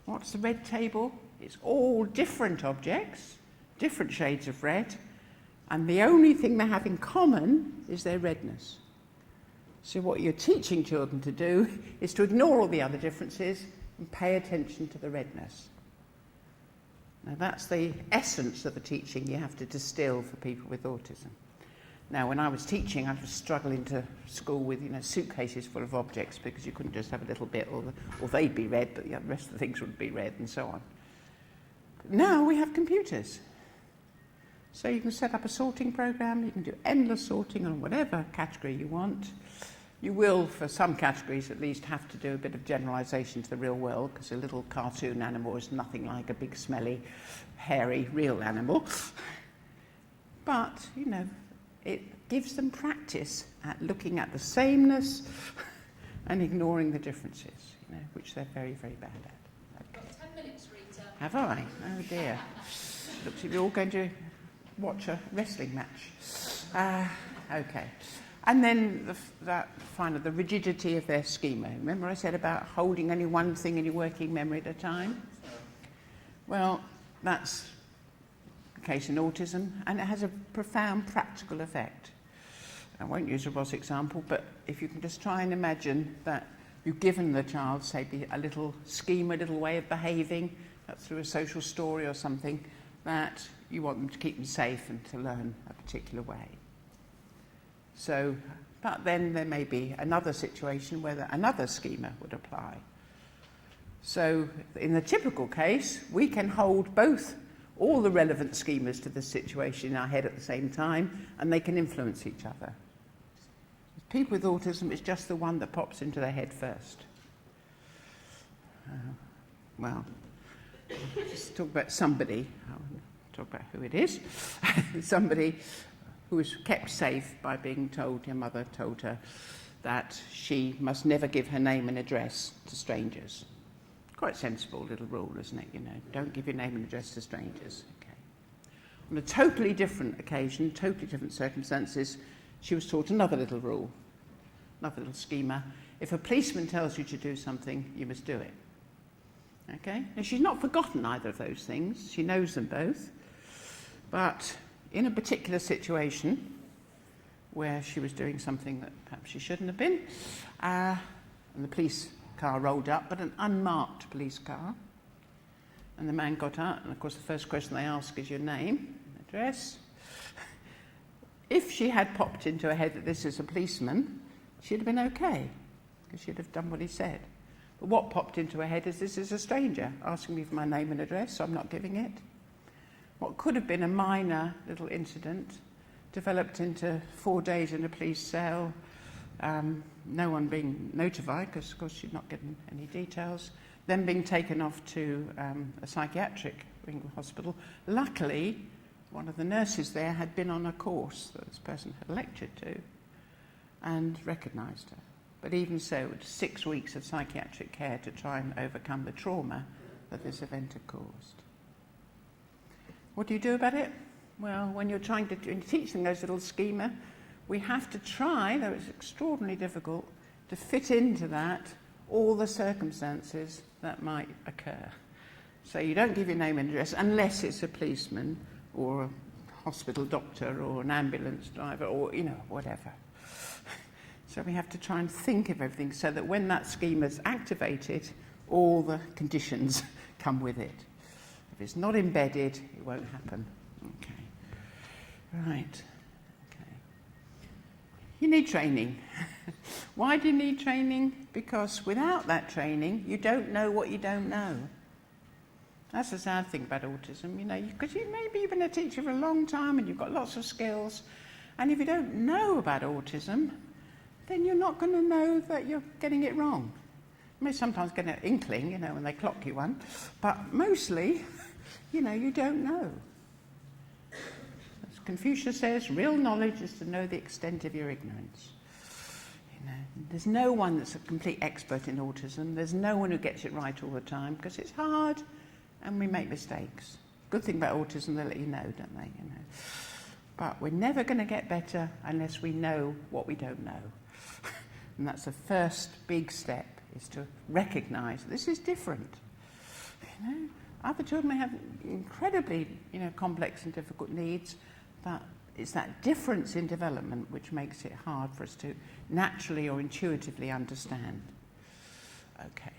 What's the red table? It's all different objects, different shades of red, and the only thing they have in common is their redness. So what you're teaching children to do is to ignore all the other differences and pay attention to the redness. Now that's the essence of the teaching you have to distill for people with autism. Now when I was teaching, I was struggling to school with suitcases full of objects, because you couldn't just have a little bit, or they'd be red, but the rest of the things would be red, and so on. Now we have computers. So you can set up a sorting program, you can do endless sorting on whatever category you want. You will, for some categories at least, have to do a bit of generalisation to the real world, because a little cartoon animal is nothing like a big, smelly, hairy, real animal. But, it gives them practice at looking at the sameness and ignoring the differences, which they're very, very bad at. Okay. Got 10 minutes, Rita. Have I? Oh dear. Looks like you're all going to watch a wrestling match. Okay. And then the rigidity of their schema. Remember I said about holding only one thing in your working memory at a time? Well, that's the case in autism, and it has a profound practical effect. I won't use a Ross example, but if you can just try and imagine that you've given the child, say, a little scheme, a little way of behaving, that's through a social story or something, that you want them to keep them safe and to learn a particular way. So, but then there may be another situation where another schema would apply. So in the typical case, we can hold all the relevant schemas to the situation in our head at the same time, and they can influence each other. With people with autism, it's just the one that pops into their head first. Let's talk about somebody. I'll talk about who it is. Somebody who was kept safe by being told, her mother told her, that she must never give her name and address to strangers. Quite sensible little rule, isn't it? Don't give your name and address to strangers. Okay. On a totally different occasion, totally different circumstances, she was taught another little rule, another little schema. If a policeman tells you to do something, you must do it. Okay? Now, she's not forgotten either of those things. She knows them both. But in a particular situation where she was doing something that perhaps she shouldn't have been, and the police car rolled up, but an unmarked police car, and the man got out, and of course the first question they ask is your name and address. If she had popped into her head that this is a policeman, she'd have been okay, because she'd have done what he said. But what popped into her head is this is a stranger asking me for my name and address, so I'm not giving it. What could have been a minor little incident developed into 4 days in a police cell, no one being notified, because of course she'd not given any details, then being taken off to a psychiatric hospital. Luckily, one of the nurses there had been on a course that this person had lectured to and recognised her. But even so, it was 6 weeks of psychiatric care to try and overcome the trauma that this event had caused. What do you do about it? Well, when you're trying to teach them those little schema, we have to try, though it's extraordinarily difficult, to fit into that all the circumstances that might occur. So you don't give your name and address unless it's a policeman or a hospital doctor or an ambulance driver or, whatever. So we have to try and think of everything so that when that schema is activated, all the conditions come with it. If it's not embedded, it won't happen. Okay. Right. Okay. You need training. Why do you need training? Because without that training, you don't know what you don't know. That's the sad thing about autism, because maybe you've been a teacher for a long time and you've got lots of skills, and if you don't know about autism, then you're not going to know that you're getting it wrong. You may sometimes get an inkling, when they clock you one, but mostly, you don't know. As Confucius says, real knowledge is to know the extent of your ignorance. There's no one that's a complete expert in autism. There's no one who gets it right all the time, because it's hard and we make mistakes. Good thing about autism, they let you know, don't they? But we're never going to get better unless we know what we don't know. And that's the first big step, is to recognise this is different. Other children may have incredibly, complex and difficult needs, but it's that difference in development which makes it hard for us to naturally or intuitively understand. Okay,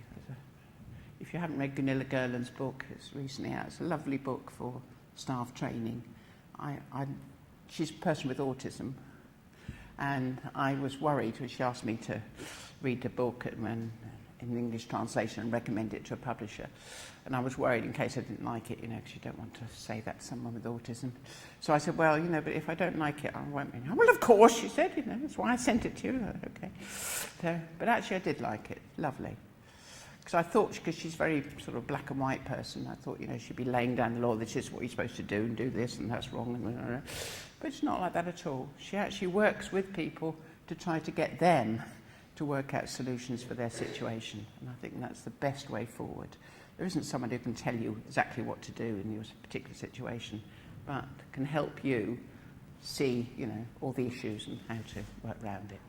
if you haven't read Gunilla Gerland's book, it's recently out. It's a lovely book for staff training. She's a person with autism, and I was worried when she asked me to read the book in English translation and recommend it to a publisher. And I was worried in case I didn't like it, because you don't want to say that to someone with autism. So I said, well, but if I don't like it, I won't read it. Well, of course, she said, that's why I sent it to you. Okay. So, but actually I did like it. Lovely. Because I thought, because she's very sort of black and white person, I thought, she'd be laying down the law, this is what you're supposed to do, and do this, and that's wrong. But it's not like that at all. She actually works with people to try to get them to work out solutions for their situation. And I think that's the best way forward. There isn't someone who can tell you exactly what to do in your particular situation, but can help you see, all the issues and how to work around it.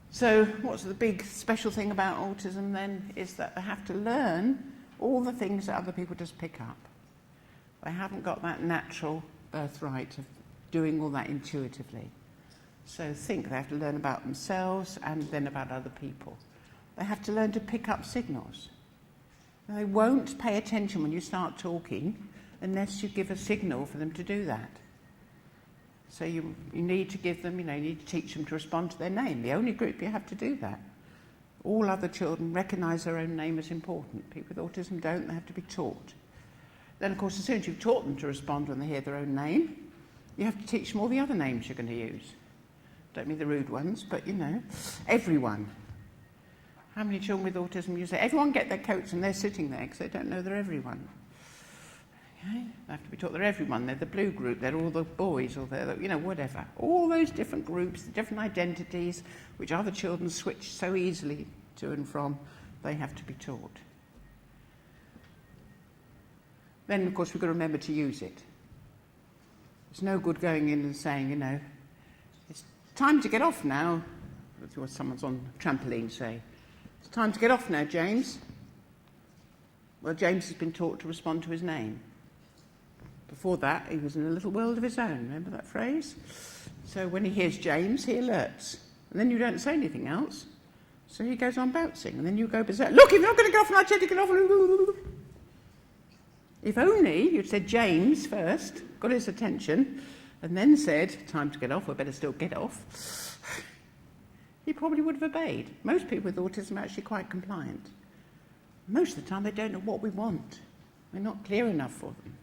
So what's the big special thing about autism then is that they have to learn all the things that other people just pick up. They haven't got that natural birthright of doing all that intuitively. So they have to learn about themselves and then about other people. They have to learn to pick up signals. They won't pay attention when you start talking unless you give a signal for them to do that. So you need to give them, you need to teach them to respond to their name. The only group you have to do that. All other children recognise their own name as important. People with autism don't, they have to be taught. Then, of course, as soon as you've taught them to respond when they hear their own name, you have to teach them all the other names you're going to use. Don't mean the rude ones, but, everyone. How many children with autism, you say, everyone get their coats, and they're sitting there because they don't know they're everyone. Okay? They have to be taught they're everyone. They're the blue group, they're all the boys, or they're, whatever. All those different groups, the different identities, which other children switch so easily to and from, they have to be taught. Then, of course, we've got to remember to use it. It's no good going in and saying, it's time to get off now. That's what someone's on a trampoline say. It's time to get off now, James. Well, James has been taught to respond to his name. Before that, he was in a little world of his own. Remember that phrase? So when he hears James, he alerts. And then you don't say anything else. So he goes on bouncing. And then you go berserk. Look, if you're not going to get off, and I tell you to get off. If only you'd said James first, got his attention, and then said, time to get off, or better still get off, he probably would have obeyed. Most people with autism are actually quite compliant. Most of the time they don't know what we want. We're not clear enough for them.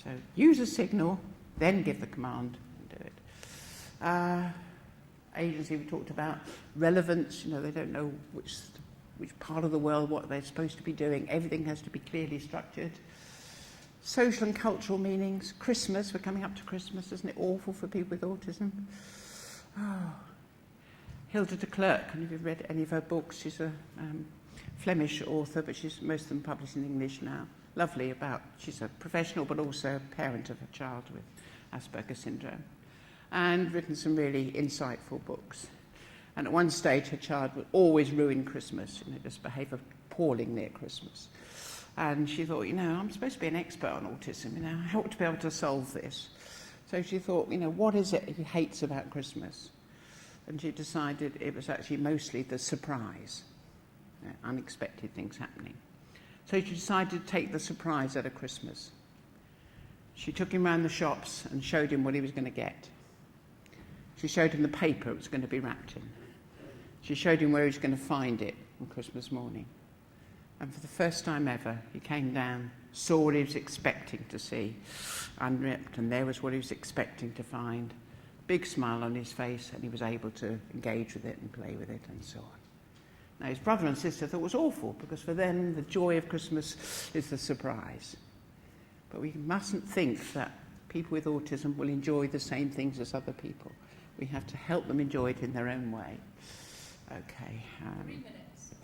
So use a signal, then give the command and do it. Agency we talked about, relevance, they don't know which part of the world, what they're supposed to be doing. Everything has to be clearly structured. Social and cultural meanings. Christmas, we're coming up to Christmas, isn't it awful for people with autism? Oh. Hilda de Klerk, have you read any of her books? She's a Flemish author, but most of them published in English now. Lovely she's a professional, but also a parent of a child with Asperger's syndrome. And written some really insightful books. And at one stage, her child would always ruin Christmas, just behave appallingly at Christmas. And she thought, I'm supposed to be an expert on autism, I ought to be able to solve this. So she thought, what is it he hates about Christmas? And she decided it was actually mostly the surprise, unexpected things happening. So she decided to take the surprise out of Christmas. She took him around the shops and showed him what he was going to get. She showed him the paper it was going to be wrapped in. She showed him where he was going to find it on Christmas morning. And for the first time ever, he came down, saw what he was expecting to see, unwrapped, and there was what he was expecting to find. Big smile on his face, and he was able to engage with it and play with it and so on. Now, his brother and sister thought it was awful, because for them, the joy of Christmas is the surprise. But we mustn't think that people with autism will enjoy the same things as other people. We have to help them enjoy it in their own way. Okay. 3 minutes.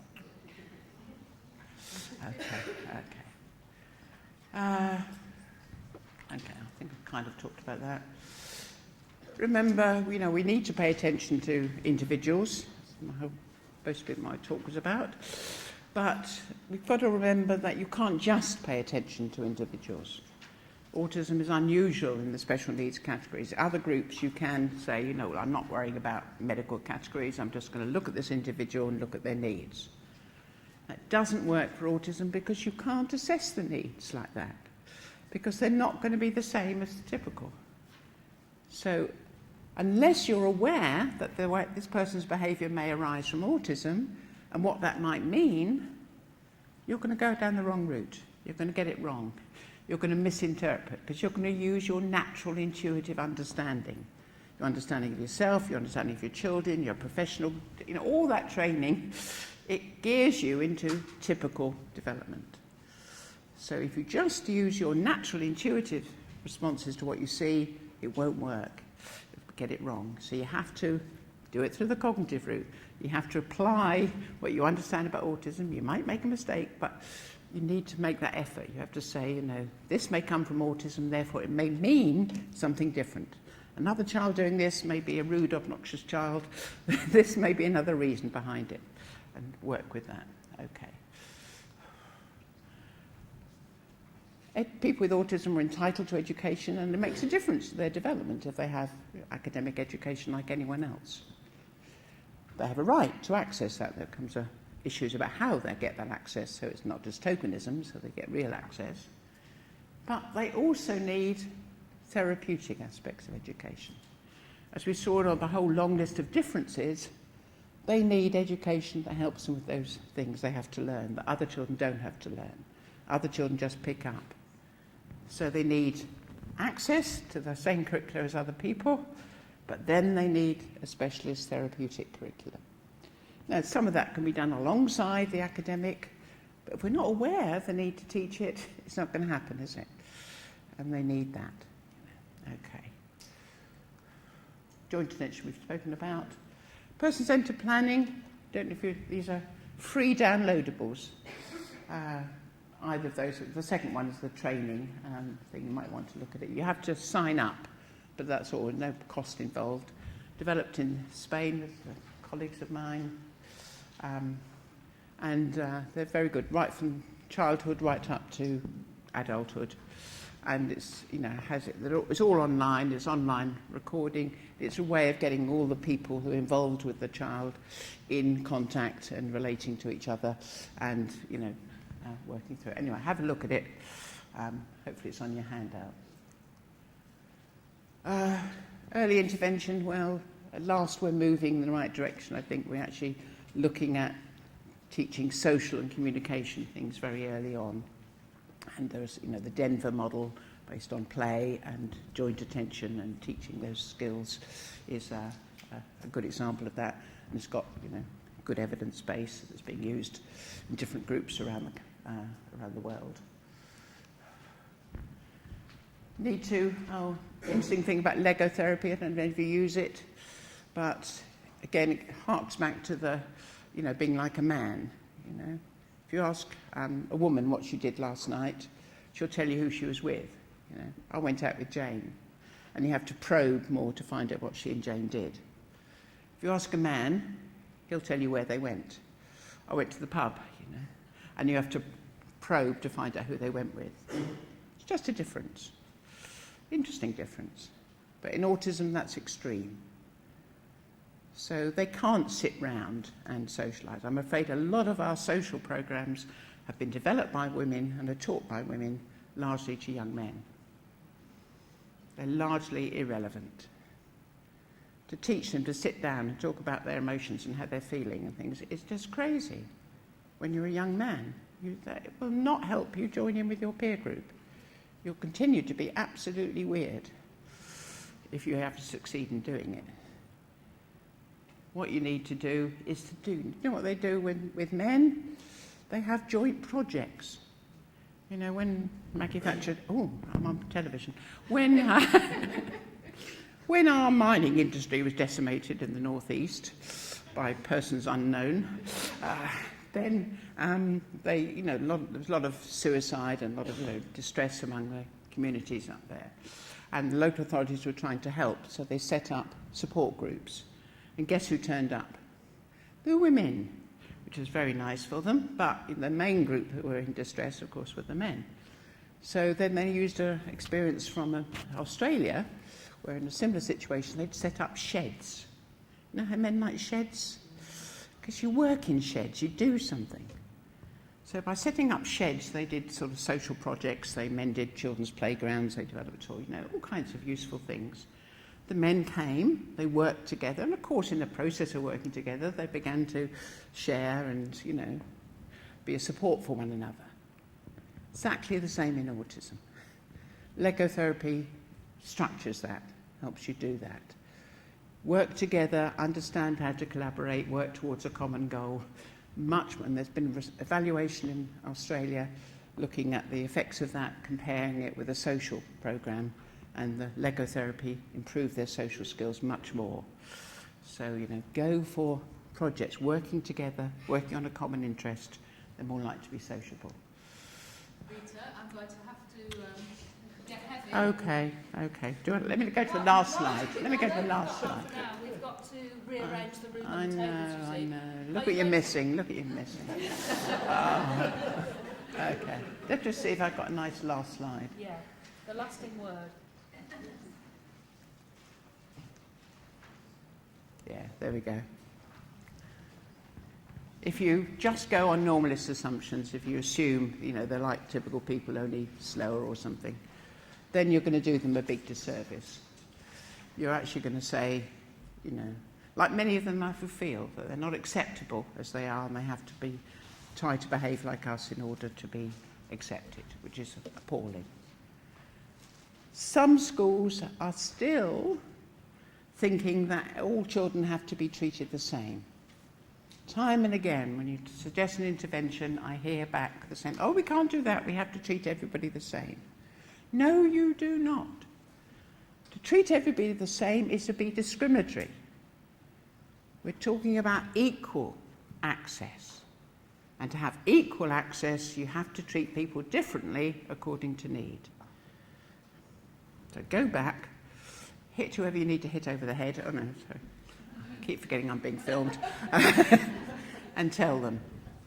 Okay. Okay, I think I've kind of talked about that. Remember, we need to pay attention to individuals. Most of it my talk was about. But we've got to remember that you can't just pay attention to individuals. Autism is unusual in the special needs categories. Other groups you can say, well, I'm not worrying about medical categories, I'm just going to look at this individual and look at their needs. That doesn't work for autism because you can't assess the needs like that, because they're not going to be the same as the typical. So unless you're aware that this person's behaviour may arise from autism and what that might mean, you're going to go down the wrong route. You're going to get it wrong. You're going to misinterpret, because you're going to use your natural intuitive understanding. Your understanding of yourself, your understanding of your children, your professional, all that training, it gears you into typical development. So if you just use your natural intuitive responses to what you see, it won't work. You'll get it wrong. So you have to do it through the cognitive route. You have to apply what you understand about autism. You might make a mistake, but you need to make that effort. You have to say, this may come from autism, therefore it may mean something different. Another child doing this may be a rude, obnoxious child. This may be another reason behind it, and work with that. Okay. People with autism are entitled to education, and it makes a difference to their development if they have academic education like anyone else. They have a right to access that. There comes issues about how they get that access, so it's not just tokenism, so they get real access. But they also need therapeutic aspects of education. As we saw on the whole long list of differences, they need education that helps them with those things they have to learn that other children don't have to learn. Other children just pick up. So they need access to the same curricula as other people, but then they need a specialist therapeutic curriculum. Now, some of that can be done alongside the academic, but if we're not aware of the need to teach it, it's not going to happen, is it? And they need that. Okay. Joint attention we've spoken about. Person-centred planning, don't know if these are free downloadables. Either of those, the second one is the training thing, you might want to look at it. You have to sign up, but that's all, no cost involved. Developed in Spain with colleagues of mine. And they're very good, right from childhood right up to adulthood. And it's, it's all online, it's online recording. It's a way of getting all the people who are involved with the child in contact and relating to each other and, working through it. Anyway, have a look at it. Hopefully it's on your handout. Early intervention, well, at last we're moving in the right direction. I think we're actually looking at teaching social and communication things very early on. And there's, the Denver model based on play and joint attention and teaching those skills is a good example of that. And it's got, good evidence base that's being used in different groups around the world. Interesting thing about Lego therapy, I don't know if you use it, but again, it harks back to the, being like a man, If you ask a woman what she did last night, she'll tell you who she was with. I went out with Jane. And you have to probe more to find out what she and Jane did. If you ask a man, he'll tell you where they went. I went to the pub, and you have to probe to find out who they went with. It's just a difference. Interesting difference. But in autism, that's extreme. So they can't sit round and socialise. I'm afraid a lot of our social programmes have been developed by women and are taught by women, largely to young men. They're largely irrelevant. To teach them to sit down and talk about their emotions and how they're feeling and things, it's just crazy. When you're a young man, it will not help you join in with your peer group. You'll continue to be absolutely weird if you have to succeed in doing it. what you need to do is to do, you know what they do with men? They have joint projects. You know, when Maggie Thatcher, oh, I'm on television, when our mining industry was decimated in the northeast by persons unknown, then there was a lot of suicide and a lot of distress among the communities up there. And the local authorities were trying to help, so they set up support groups. And guess who turned up? The women, which was very nice for them, but the main group who were in distress, of course, were the men. So then they used an experience from Australia, where in a similar situation they'd set up sheds. You know how men like sheds? Because you work in sheds, you do something. So by setting up sheds, they did sort of social projects, they mended children's playgrounds, they developed all kinds of useful things. The men came, they worked together, and of course in the process of working together, they began to share and, be a support for one another. Exactly the same in autism. Lego therapy structures that, helps you do that. Work together, understand how to collaborate, work towards a common goal. And there's been evaluation in Australia looking at the effects of that, comparing it with a social program, and the Lego therapy improved their social skills much more. So, go for projects, working together, working on a common interest. They're more likely to be sociable. Rita, I'm going to have to get heavy. Okay. Let me go to the last slide. Let me go to the last slide. Now we've got to rearrange the room I and the tables, you see. know. Look what you're missing. Okay. Let's just see if I've got a nice last slide. Yeah, the lasting word. Yeah, there we go. If you just go on normalist assumptions, if you assume, they're like typical people, only slower or something, then you're going to do them a big disservice. You're actually going to say, like many of them I feel, that they're not acceptable as they are, and they have to try to behave like us in order to be accepted, which is appalling. Some schools are still thinking that all children have to be treated the same. Time and again, when you suggest an intervention, I hear back the same, we can't do that, we have to treat everybody the same. No, you do not. To treat everybody the same is to be discriminatory. We're talking about equal access. And to have equal access, you have to treat people differently according to need. So go back, hit whoever you need to hit over the head. Oh no, sorry. I keep forgetting I'm being filmed. And tell them,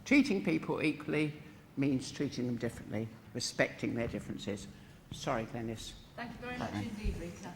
treating people equally means treating them differently, respecting their differences. Sorry, Glenys. Thank you very much indeed, Rita.